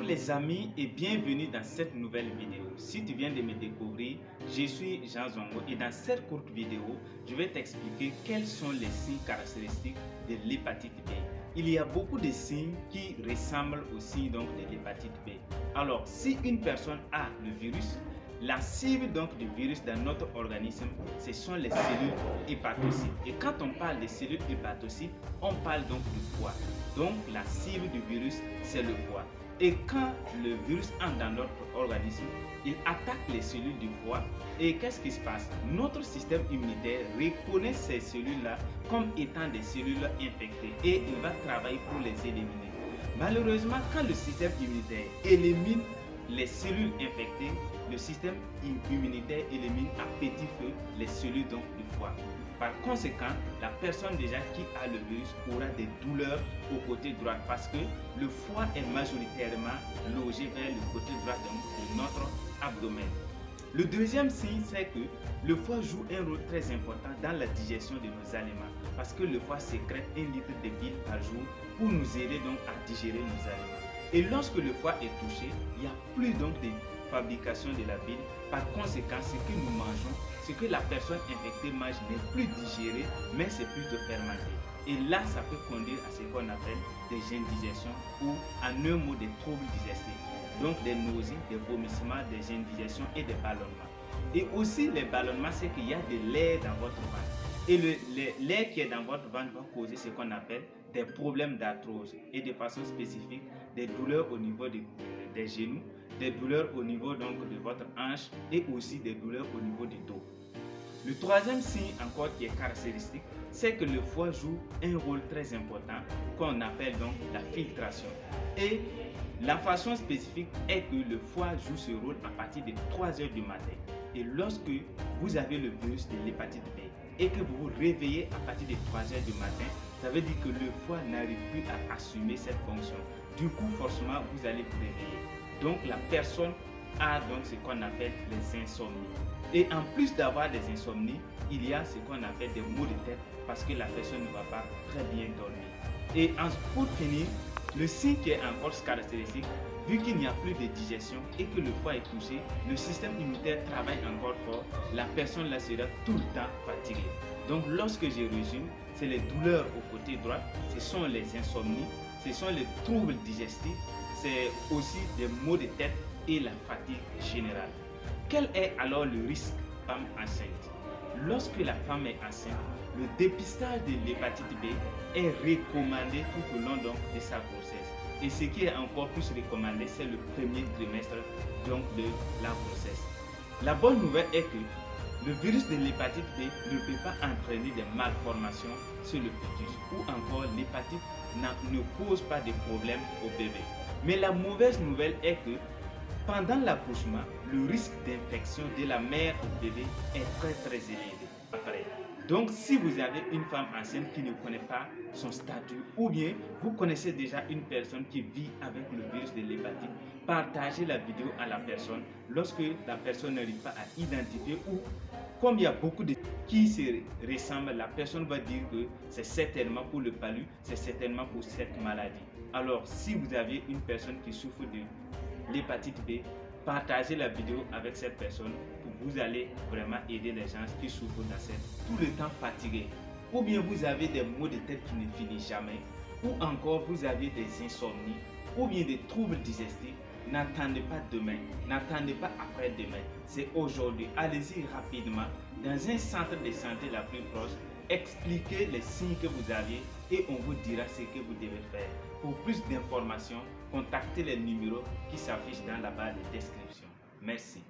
les amis et bienvenue dans cette nouvelle vidéo. Si tu viens de me découvrir, je suis Jean Zongo et dans cette courte vidéo, je vais t'expliquer quels sont les signes caractéristiques de l'hépatite B. Il y a beaucoup de signes qui ressemblent aux signes de l'hépatite B. Alors, si une personne a le virus, la cible du virus dans notre organisme, ce sont les cellules hépatocytes. Et quand on parle des cellules hépatocytes, on parle donc du foie. Donc la cible du virus, c'est le foie. Et quand le virus entre dans notre organisme, il attaque les cellules du foie. Et qu'est-ce qui se passe? Notre système immunitaire reconnaît ces cellules-là comme étant des cellules infectées et il va travailler pour les éliminer. Malheureusement, quand le système immunitaire élimine les cellules infectées, le système immunitaire élimine à petit feu les cellules du foie. Par conséquent, la personne déjà qui a le virus aura des douleurs au côté droit parce que le foie est majoritairement logé vers le côté droit de notre abdomen. Le deuxième signe, c'est que le foie joue un rôle très important dans la digestion de nos aliments parce que le foie sécrète 1 litre de bile par jour pour nous aider à digérer nos aliments. Et lorsque le foie est touché, il n'y a plus de fabrication de la bile. Par conséquent, ce que nous mangeons, ce que la personne infectée mange n'est plus digéré, mais c'est plutôt fermenté. Et là, ça peut conduire à ce qu'on appelle des indigestions ou en un mot des troubles digestifs. Donc des nausées, des vomissements, des indigestions et des ballonnements. Et aussi les ballonnements, c'est qu'il y a de l'air dans votre ventre. Et l'air qui est dans votre ventre va causer ce qu'on appelle des problèmes d'arthrose et de façon spécifique des douleurs au niveau des genoux, des douleurs au niveau de votre hanche et aussi des douleurs au niveau du dos. Le troisième signe encore qui est caractéristique, c'est que le foie joue un rôle très important qu'on appelle la filtration. Et la façon spécifique est que le foie joue ce rôle à partir de 3 heures du matin. Et lorsque vous avez le virus de l'hépatite B et que vous vous réveillez à partir de 3 heures du matin, ça veut dire que le foie n'arrive plus à assumer cette fonction. Du coup, forcément, vous allez vous réveiller. Donc, la personne a ce qu'on appelle les insomnies. Et en plus d'avoir des insomnies, il y a ce qu'on appelle des maux de tête parce que la personne ne va pas très bien dormir. Et pour finir, le signe qui est encore caractéristique, vu qu'il n'y a plus de digestion et que le foie est touché, le système immunitaire travaille encore fort, la personne là sera tout le temps fatiguée. Donc lorsque je résume, c'est les douleurs au côté droit, ce sont les insomnies, ce sont les troubles digestifs, c'est aussi des maux de tête et la fatigue générale. Quel est alors le risque femme enceinte? Lorsque la femme est enceinte, le dépistage de l'hépatite B est recommandé tout au long de sa grossesse. Et ce qui est encore plus recommandé, c'est le premier trimestre de la grossesse. La bonne nouvelle est que le virus de l'hépatite B ne peut pas entraîner des malformations sur le fœtus ou encore l'hépatite ne cause pas de problème au bébé. Mais la mauvaise nouvelle est que pendant l'accouchement, le risque d'infection de la mère au bébé est très élevé après. Donc si vous avez une femme enceinte qui ne connaît pas son statut ou bien vous connaissez déjà une personne qui vit avec le virus de l'hépatite, partagez la vidéo à la personne lorsque la personne n'arrive pas à identifier ou comme il y a beaucoup de qui se ressemblent, la personne va dire que c'est certainement pour le palu, c'est certainement pour cette maladie. Alors si vous avez une personne qui souffre de l'hépatite B, partagez la vidéo avec cette personne pour vous allez vraiment aider les gens qui souffrent tout le temps fatigués. Ou bien vous avez des maux de tête qui ne finissent jamais, ou encore vous avez des insomnies, ou bien des troubles digestifs. N'attendez pas demain, n'attendez pas après-demain, c'est aujourd'hui. Allez-y rapidement dans un centre de santé la plus proche, expliquez les signes que vous avez et on vous dira ce que vous devez faire. Pour plus d'informations, contactez les numéros qui s'affichent dans la barre de description. Merci.